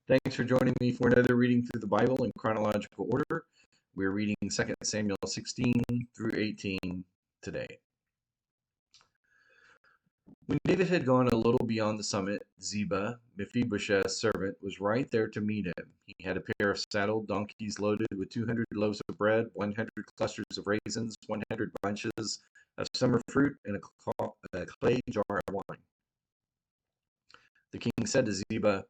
Thanks for joining me for another reading through the Bible in chronological order. We're reading 2 Samuel 16 through 18 today. When David had gone a little beyond the summit, Ziba, Mephibosheth's servant, was right there to meet him. He had a pair of saddled donkeys loaded with 200 loaves of bread, 100 clusters of raisins, 100 bunches of summer fruit, and a clay jar of wine. The king said to Ziba,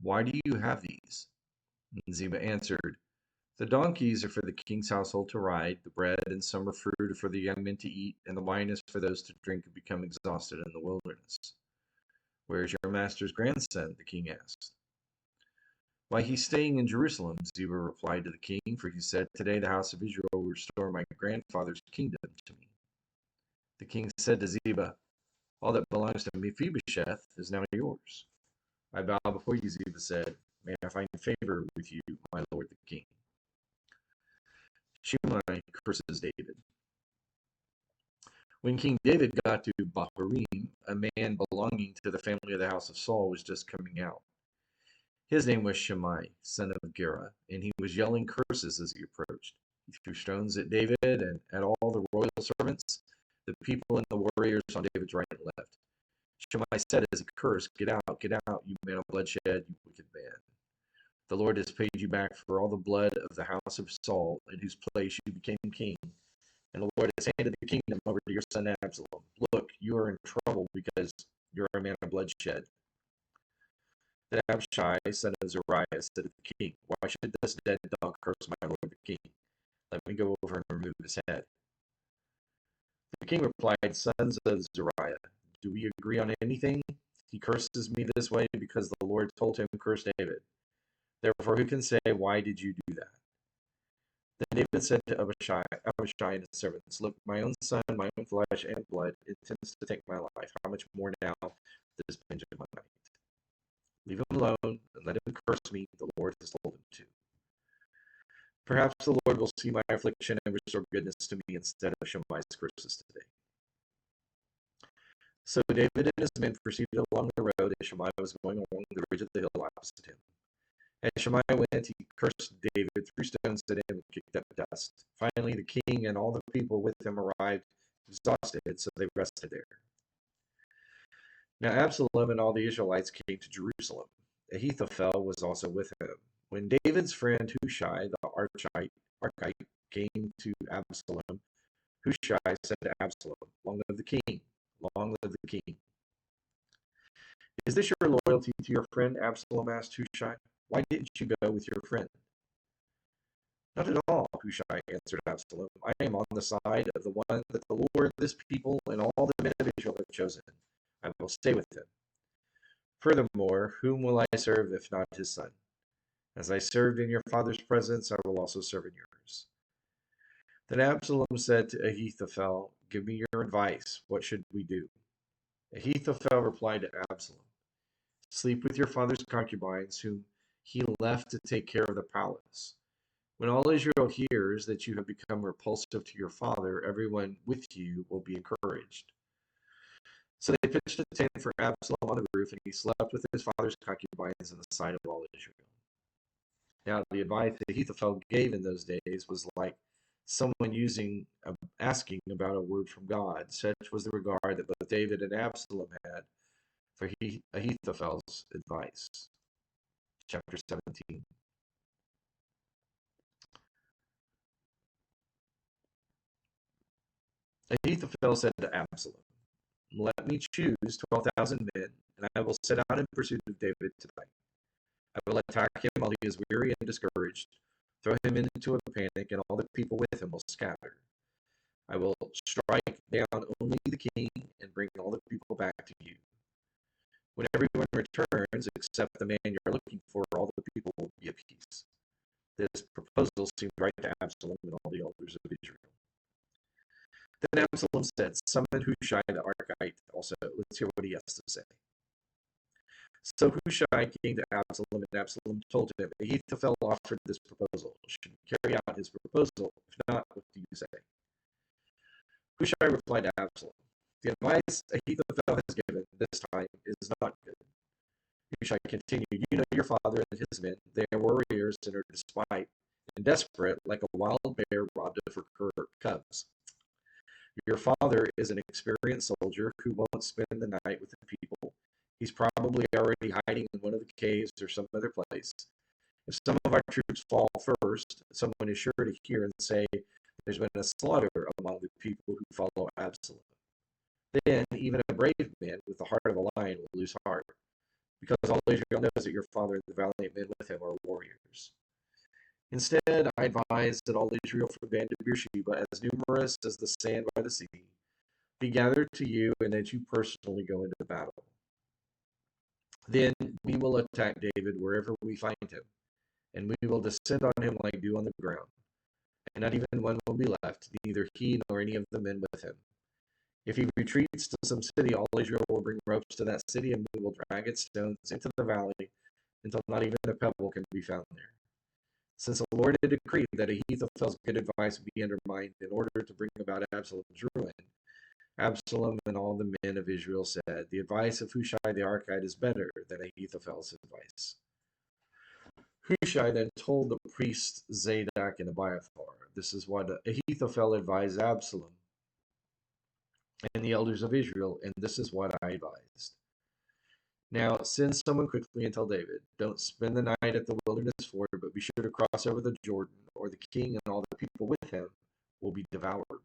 "Why do you have these?" And Ziba answered, "The donkeys are for the king's household to ride, the bread and summer fruit are for the young men to eat, and the wine is for those to drink and become exhausted in the wilderness." "Where is your master's grandson?" the king asked. "Why, he's staying in Jerusalem," Ziba replied to the king, "for he said, 'Today the house of Israel will restore my grandfather's kingdom to me.'" The king said to Ziba, "All that belongs to Mephibosheth is now yours." "I bow before you," Ziba said. "May I find favor with you, my lord the king." Shimei curses David. When King David got to Bahurim, a man belonging to the family of the house of Saul was just coming out. His name was Shimei, son of Gera, and he was yelling curses as he approached. He threw stones at David and at all the royal servants, the people and the warriors on David's right and left. Shimei said as he cursed, get out, you man of bloodshed, you wicked man. The Lord has paid you back for all the blood of the house of Saul, in whose place you became king. And the Lord has handed the kingdom over to your son Absalom. Look, you are in trouble because you're a man of bloodshed." Then Abishai, son of Zeruiah, said to the king, "Why should this dead dog curse my lord the king? Let me go over and remove his head." The king replied, "Sons of Zeruiah, do we agree on anything? He curses me this way because the Lord told him, 'Curse David.' Therefore, who can say, 'Why did you do that?'" Then David said to Abishai and his servants, "Look, my own son, my own flesh and blood, intends to take my life. How much more now this Benjamite? Leave him alone and let him curse me. The Lord has told him to. Perhaps the Lord will see my affliction and restore goodness to me instead of Shimei's curses today." So David and his men proceeded along the road as Shimei was going along the ridge of the hill opposite him. As Shimei went, he cursed David, threw stones at him, and kicked up dust. Finally, the king and all the people with him arrived exhausted, so they rested there. Now Absalom and all the Israelites came to Jerusalem. Ahithophel was also with him. When David's friend Hushai, the Archite, came to Absalom, Hushai said to Absalom, "Long live the king! Long live the king!" "Is this your loyalty to your friend?" Absalom asked Hushai. "Why didn't you go with your friend?" "Not at all," Hushai answered Absalom. "I am on the side of the one that the Lord, this people, and all the men of Israel have chosen. I will stay with him. Furthermore, whom will I serve if not his son? As I served in your father's presence, I will also serve in yours." Then Absalom said to Ahithophel, "Give me your advice. What should we do?" Ahithophel replied to Absalom, "Sleep with your father's concubines, whom he left to take care of the palace. When all Israel hears that you have become repulsive to your father, everyone with you will be encouraged." So they pitched a tent for Absalom on the roof, and he slept with his father's concubines in the sight of all Israel. Now, the advice that Ahithophel gave in those days was like someone asking about a word from God. Such was the regard that both David and Absalom had for Ahithophel's advice. Chapter 17. Ahithophel said to Absalom, "Let me choose 12,000 men, and I will set out in pursuit of David tonight. I will attack him while he is weary and discouraged, throw him into a panic, and all the people with him will scatter. I will strike down only the king and bring all the people back to you. When everyone returns except the man you're looking for, all the people will be at peace." This proposal seemed right to Absalom and all the elders of Israel. Then Absalom said, "Summon Hushai the Archite also. Let's hear what he has to say." So Hushai came to Absalom, and Absalom told him, "Ahithophel offered this proposal. Should we carry out his proposal? If not, what do you say?" Hushai replied to Absalom, "The advice Ahithophel has given this time is not good. Hushai continued, "You know your father and his men. They are warriors and are despite and desperate, like a wild bear robbed of her cubs. Your father is an experienced soldier who won't spend the night with the people. He's probably already hiding in one of the caves or some other place. If some of our troops fall first, someone is sure to hear and say, 'There's been a slaughter among the people who follow Absalom.' Then even a brave man with the heart of a lion will lose heart, because all Israel knows that your father and the valiant men with him are warriors. Instead, I advise that all Israel from Dan to Beersheba, as numerous as the sand by the sea, be gathered to you, and that you personally go into battle. Then we will attack David wherever we find him, and we will descend on him like dew on the ground, and not even one will be left, neither he nor any of the men with him. If he retreats to some city, all Israel will bring ropes to that city, and we will drag its stones into the valley until not even a pebble can be found there. Since the Lord had decreed that Ahithophel's good advice be undermined in order to bring about Absalom's ruin, Absalom and all the men of Israel said, 'The advice of Hushai the Archite is better than Ahithophel's advice.' Hushai then told the priests Zadok and Abiathar, 'This is what Ahithophel advised Absalom and the elders of Israel, and this is what I advised. Now send someone quickly and tell David, don't spend the night at the wilderness ford, but be sure to cross over the Jordan, or the king and all the people with him will be devoured.'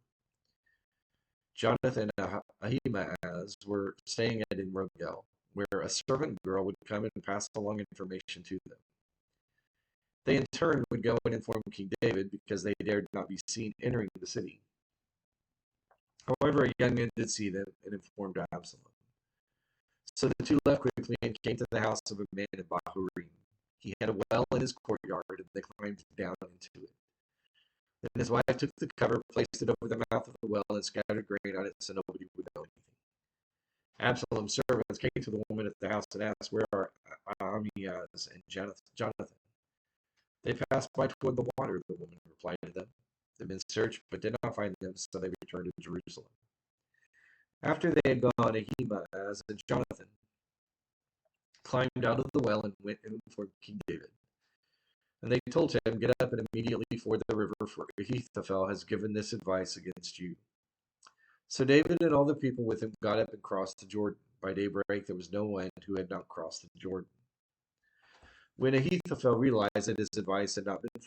Jonathan and Ahimaaz were staying at Rogel, where a servant girl would come and pass along information to them. They in turn would go and inform King David, because they dared not be seen entering the city. However, a young man did see them and informed Absalom. So the two left quickly and came to the house of a man in Bahurim. He had a well in his courtyard, and they climbed down into it. Then his wife took the cover, placed it over the mouth of the well, and scattered grain on it so nobody would know anything. Absalom's servants came to the woman at the house and asked, 'Where are Ahimaaz and Jonathan?' 'They passed by toward the water,' the woman replied to them. The men searched but did not find them, so they returned to Jerusalem. After they had gone, Ahimaaz and Jonathan climbed out of the well and went and informed King David. And they told him, 'Get up and immediately ford the river, for Ahithophel has given this advice against you.' So David and all the people with him got up and crossed the Jordan. By daybreak there was no one who had not crossed the Jordan. When Ahithophel realized that his advice had not been